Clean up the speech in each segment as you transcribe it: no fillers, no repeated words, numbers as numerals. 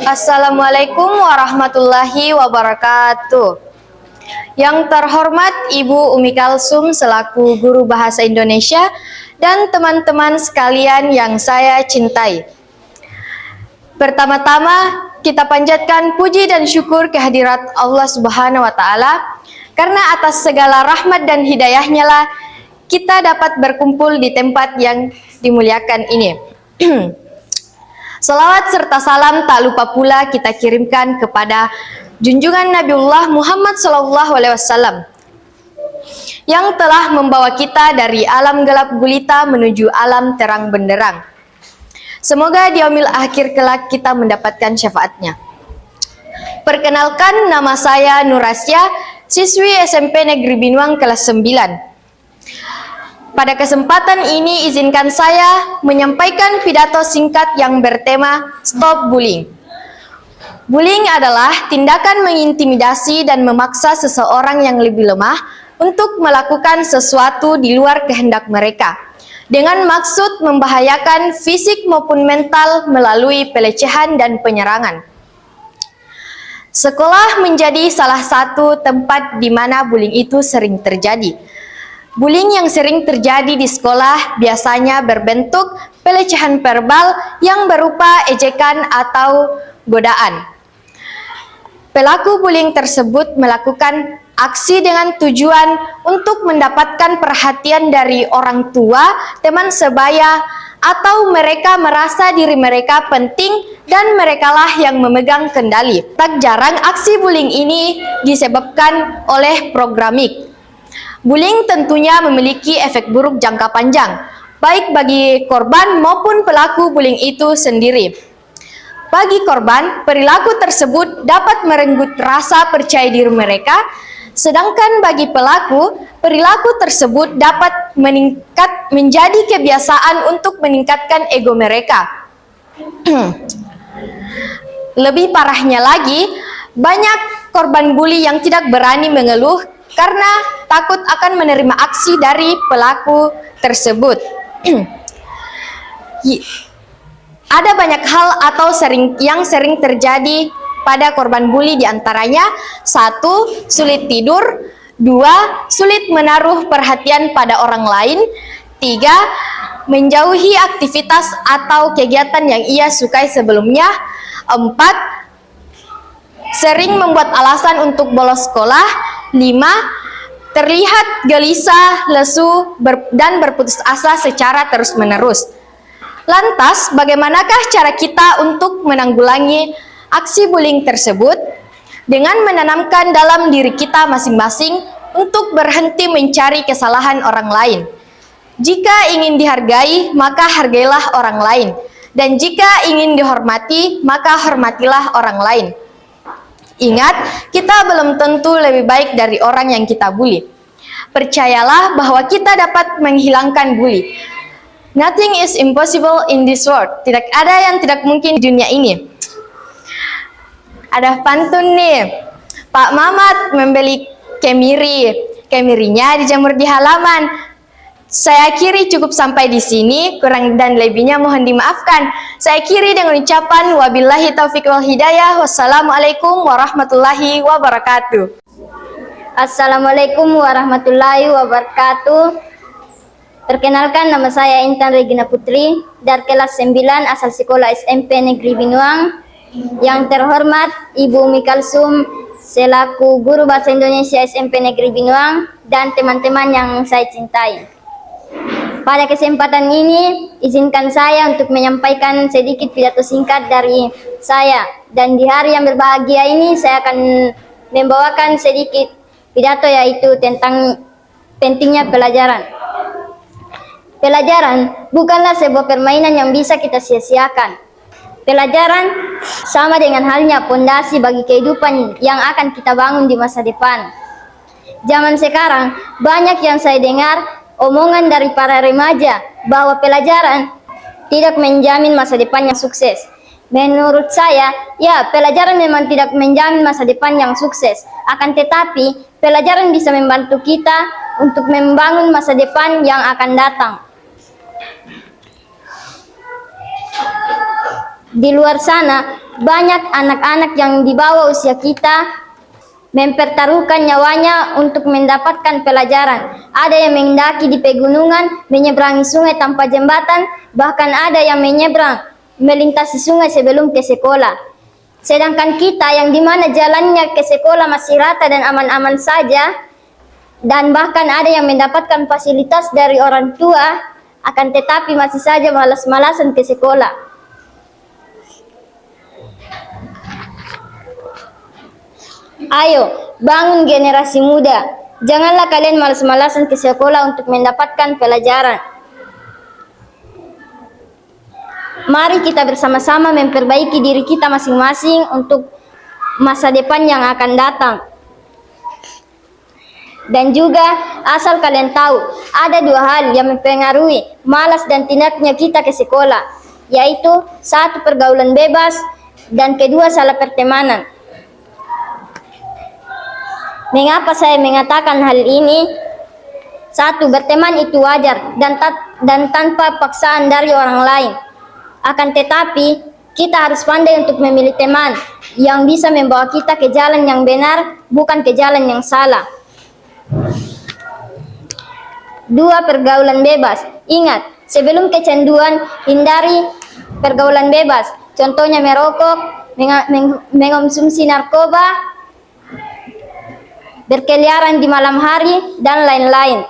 Assalamualaikum warahmatullahi wabarakatuh. Yang terhormat Ibu Umi Kalsum selaku Guru Bahasa Indonesia dan teman-teman sekalian yang saya cintai. Pertama-tama kita panjatkan puji dan syukur kehadirat Allah Subhanahu wa Ta'ala, karena atas segala rahmat dan hidayahnya lah kita dapat berkumpul di tempat yang dimuliakan ini. Salawat serta salam tak lupa pula kita kirimkan kepada junjungan Nabiullah Muhammad SAW yang telah membawa kita dari alam gelap gulita menuju alam terang benderang. Semoga di yaumil akhir kelak kita mendapatkan syafaatnya. Perkenalkan, nama saya Nurasya, siswi SMP Negeri Binuang kelas 9. Pada kesempatan ini izinkan saya menyampaikan pidato singkat yang bertema Stop Bullying. Bullying adalah tindakan mengintimidasi dan memaksa seseorang yang lebih lemah untuk melakukan sesuatu di luar kehendak mereka, dengan maksud membahayakan fisik maupun mental melalui pelecehan dan penyerangan. Sekolah menjadi salah satu tempat di mana bullying itu sering terjadi. Bullying yang sering terjadi di sekolah biasanya berbentuk pelecehan verbal yang berupa ejekan atau godaan. Pelaku bullying tersebut melakukan aksi dengan tujuan untuk mendapatkan perhatian dari orang tua, teman sebaya, atau mereka merasa diri mereka penting dan merekalah yang memegang kendali. Tak jarang aksi bullying ini disebabkan oleh programming. Bullying tentunya memiliki efek buruk jangka panjang, baik bagi korban maupun pelaku bullying itu sendiri. Bagi korban, perilaku tersebut dapat merenggut rasa percaya diri mereka, sedangkan bagi pelaku, perilaku tersebut dapat menjadi kebiasaan untuk meningkatkan ego mereka. Lebih parahnya lagi, banyak korban bully yang tidak berani mengeluh karena takut akan menerima aksi dari pelaku tersebut. Ada banyak hal atau yang sering terjadi pada korban bully, diantaranya 1. Sulit tidur, 2. Sulit menaruh perhatian pada orang lain, 3. Menjauhi aktivitas atau kegiatan yang ia sukai sebelumnya, 4. Sering membuat alasan untuk bolos sekolah, 5. Terlihat gelisah, lesu, dan berputus asa secara terus-menerus. Lantas, bagaimanakah cara kita untuk menanggulangi aksi bullying tersebut? Dengan menanamkan dalam diri kita masing-masing untuk berhenti mencari kesalahan orang lain. Jika ingin dihargai, maka hargailah orang lain. Dan jika ingin dihormati, maka hormatilah orang lain. Ingat, kita belum tentu lebih baik dari orang yang kita bully. Percayalah bahwa kita dapat menghilangkan bully. Nothing is impossible in this world. Tidak ada yang tidak mungkin di dunia ini. Ada pantun nih. Pak Mamat membeli kemiri. Kemirinya dijemur di halaman. Saya akhiri cukup sampai di sini, kurang dan lebihnya mohon dimaafkan. Saya akhiri dengan ucapan wabillahi taufiq wal hidayah. Wassalamualaikum warahmatullahi wabarakatuh. Assalamualaikum warahmatullahi wabarakatuh. Perkenalkan, nama saya Intan Regina Putri dari kelas 9 asal sekolah SMP Negeri Binuang. Yang terhormat Ibu Umi Kalsum selaku Guru Bahasa Indonesia SMP Negeri Binuang dan teman-teman yang saya cintai. Pada kesempatan ini, izinkan saya untuk menyampaikan sedikit pidato singkat dari saya. Dan di hari yang berbahagia ini, saya akan membawakan sedikit pidato, yaitu tentang pentingnya pelajaran. Pelajaran bukanlah sebuah permainan yang bisa kita sia-siakan. Pelajaran sama dengan halnya pondasi bagi kehidupan yang akan kita bangun di masa depan. Zaman sekarang, banyak yang saya dengar omongan dari para remaja bahwa pelajaran tidak menjamin masa depan yang sukses. Menurut saya, ya, pelajaran memang tidak menjamin masa depan yang sukses. Akan tetapi, pelajaran bisa membantu kita untuk membangun masa depan yang akan datang. Di luar sana, banyak anak-anak yang di bawah usia kita mempertaruhkan nyawanya untuk mendapatkan pelajaran. Ada yang mendaki di pegunungan, menyeberangi sungai tanpa jembatan, bahkan ada yang melintasi sungai sebelum ke sekolah. Sedangkan kita yang dimana jalannya ke sekolah masih rata dan aman-aman saja, dan bahkan ada yang mendapatkan fasilitas dari orang tua, akan tetapi masih saja malas-malasan ke sekolah. Ayo, bangun generasi muda. Janganlah kalian malas-malasan ke sekolah untuk mendapatkan pelajaran. Mari kita bersama-sama memperbaiki diri kita masing-masing untuk masa depan yang akan datang. Dan juga, asal kalian tahu, ada dua hal yang mempengaruhi malas dan tindaknya kita ke sekolah, yaitu satu, pergaulan bebas, dan kedua, salah pertemanan. Mengapa saya mengatakan hal ini? Satu, berteman itu wajar dan tanpa paksaan dari orang lain. Akan tetapi, kita harus pandai untuk memilih teman yang bisa membawa kita ke jalan yang benar, bukan ke jalan yang salah. Dua, pergaulan bebas. Ingat, sebelum kecanduan, hindari pergaulan bebas. Contohnya merokok, mengonsumsi narkoba, berkeliaran di malam hari, dan lain-lain.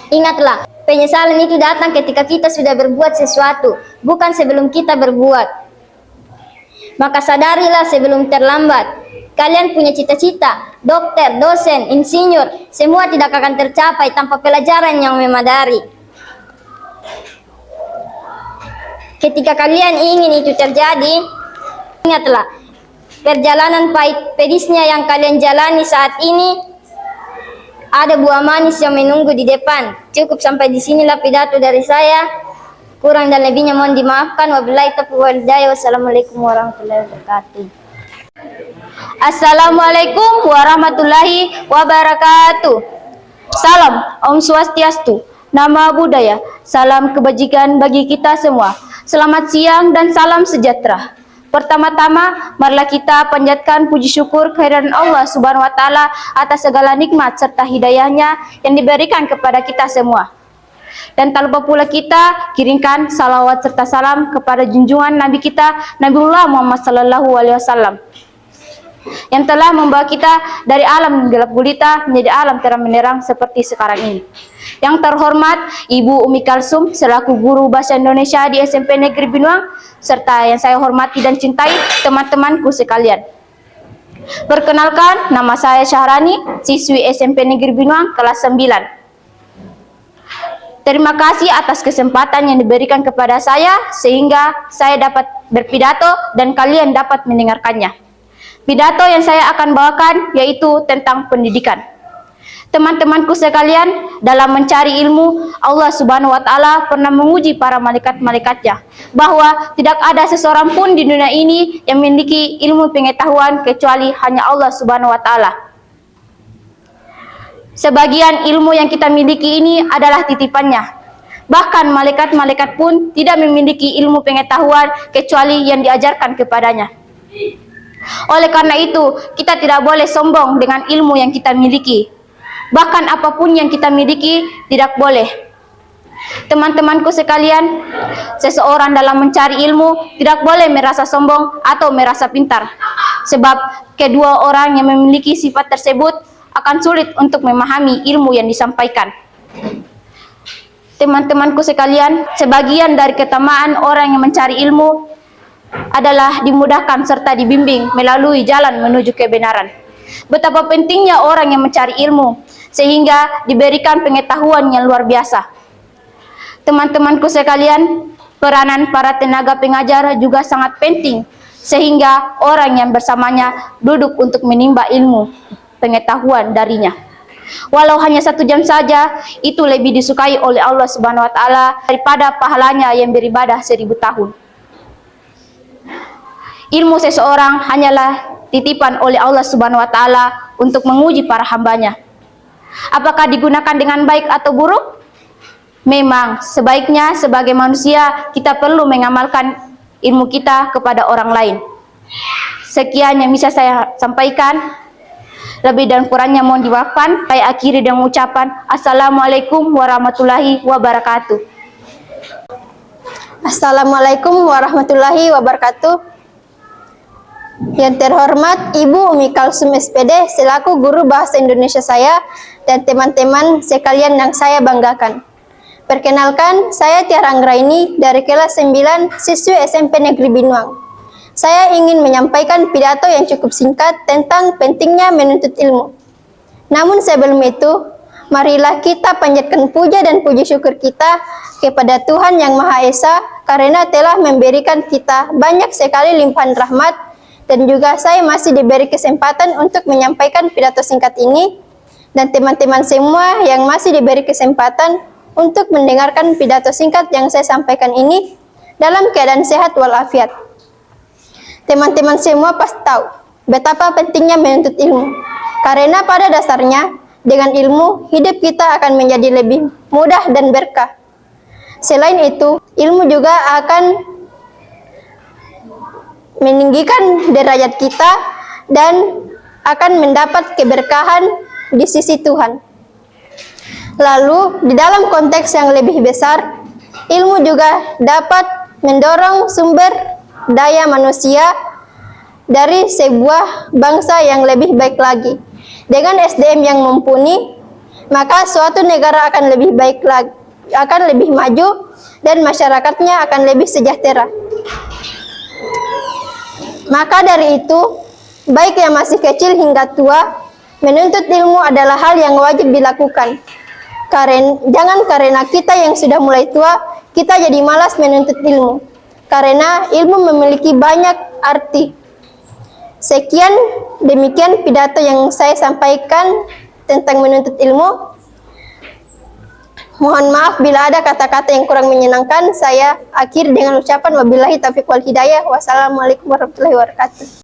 Ingatlah, penyesalan itu datang ketika kita sudah berbuat sesuatu, bukan sebelum kita berbuat. Maka sadarilah sebelum terlambat. Kalian punya cita-cita, dokter, dosen, insinyur, semua tidak akan tercapai tanpa pelajaran yang memadai. Ketika kalian ingin itu terjadi, ingatlah, perjalanan pahit pedisnya yang kalian jalani saat ini, ada buah manis yang menunggu di depan. Cukup sampai di sinilah pidato dari saya. Kurang dan lebihnya mohon dimaafkan. Wabillahi taufiq wal hidayah. Wassalamualaikum warahmatullahi wabarakatuh. Assalamualaikum warahmatullahi wabarakatuh. Salam Om Swastiastu, Nama Budaya, salam kebajikan bagi kita semua. Selamat siang dan salam sejahtera. Pertama-tama, marilah kita panjatkan puji syukur kehadiran Allah Subhanahu wa Ta'ala atas segala nikmat serta hidayahnya yang diberikan kepada kita semua. Dan tak lupa pula kita kirimkan salawat serta salam kepada junjungan Nabi kita, Nabiullah Muhammad Sallallahu Alaihi Wasallam, yang telah membawa kita dari alam gelap gulita menjadi alam terang benderang seperti sekarang ini. Yang terhormat Ibu Umi Kalsum selaku guru bahasa Indonesia di SMP Negeri Binuang, serta yang saya hormati dan cintai teman-temanku sekalian. Perkenalkan, nama saya Syahrani, siswi SMP Negeri Binuang kelas 9. Terima kasih atas kesempatan yang diberikan kepada saya sehingga saya dapat berpidato dan kalian dapat mendengarkannya. Pidato yang saya akan bawakan yaitu tentang pendidikan. Teman-temanku sekalian, dalam mencari ilmu, Allah Subhanahu wa Ta'ala pernah menguji para malaikat-malaikatnya bahwa tidak ada seseorang pun di dunia ini yang memiliki ilmu pengetahuan kecuali hanya Allah Subhanahu wa Ta'ala. Sebagian ilmu yang kita miliki ini adalah titipannya. Bahkan malaikat-malaikat pun tidak memiliki ilmu pengetahuan kecuali yang diajarkan kepadanya. Oleh karena itu, kita tidak boleh sombong dengan ilmu yang kita miliki. Bahkan apapun yang kita miliki tidak boleh. Teman-temanku sekalian, seseorang dalam mencari ilmu tidak boleh merasa sombong atau merasa pintar. Sebab kedua orang yang memiliki sifat tersebut akan sulit untuk memahami ilmu yang disampaikan. Teman-temanku sekalian, sebagian dari ketamaan orang yang mencari ilmu adalah dimudahkan serta dibimbing melalui jalan menuju kebenaran. Betapa pentingnya orang yang mencari ilmu sehingga diberikan pengetahuan yang luar biasa. Teman-temanku sekalian, peranan para tenaga pengajar juga sangat penting sehingga orang yang bersamanya duduk untuk menimba ilmu pengetahuan darinya. Walau hanya 1 jam saja, itu lebih disukai oleh Allah Subhanahu wa Ta'ala daripada pahalanya yang beribadah 1000 tahun. Ilmu seseorang hanyalah titipan oleh Allah Subhanahu wa Ta'ala untuk menguji para hambanya. Apakah digunakan dengan baik atau buruk? Memang sebaiknya sebagai manusia kita perlu mengamalkan ilmu kita kepada orang lain. Sekian yang bisa saya sampaikan. Lebih dan kurangnya mohon dimaafkan. Saya akhiri dengan ucapan Assalamualaikum warahmatullahi wabarakatuh. Assalamualaikum warahmatullahi wabarakatuh. Yang terhormat Ibu Umi Kalsum SPD selaku guru bahasa Indonesia saya dan teman-teman sekalian yang saya banggakan. Perkenalkan, saya Tiara Anggraini dari kelas 9 siswi SMP Negeri Binuang. Saya ingin menyampaikan pidato yang cukup singkat tentang pentingnya menuntut ilmu. Namun sebelum itu, marilah kita panjatkan puja dan puji syukur kita kepada Tuhan Yang Maha Esa karena telah memberikan kita banyak sekali limpahan rahmat, dan juga saya masih diberi kesempatan untuk menyampaikan pidato singkat ini, dan teman-teman semua yang masih diberi kesempatan untuk mendengarkan pidato singkat yang saya sampaikan ini dalam keadaan sehat walafiat. Teman-teman semua pasti tahu betapa pentingnya menuntut ilmu, karena pada dasarnya dengan ilmu hidup kita akan menjadi lebih mudah dan berkah. Selain itu, ilmu juga akan meninggikan derajat kita dan akan mendapat keberkahan di sisi Tuhan. Lalu, di dalam konteks yang lebih besar, ilmu juga dapat mendorong sumber daya manusia dari sebuah bangsa yang lebih baik lagi. Dengan SDM yang mumpuni, maka suatu negara akan lebih baik lagi, akan lebih maju, dan masyarakatnya akan lebih sejahtera. Maka dari itu, baik yang masih kecil hingga tua, menuntut ilmu adalah hal yang wajib dilakukan. Jangan karena kita yang sudah mulai tua, kita jadi malas menuntut ilmu. Karena ilmu memiliki banyak arti. Sekian, demikian pidato yang saya sampaikan tentang menuntut ilmu. Mohon maaf bila ada kata-kata yang kurang menyenangkan. Saya akhiri dengan ucapan wabillahi taufiq wal hidayah. Wassalamualaikum warahmatullahi wabarakatuh.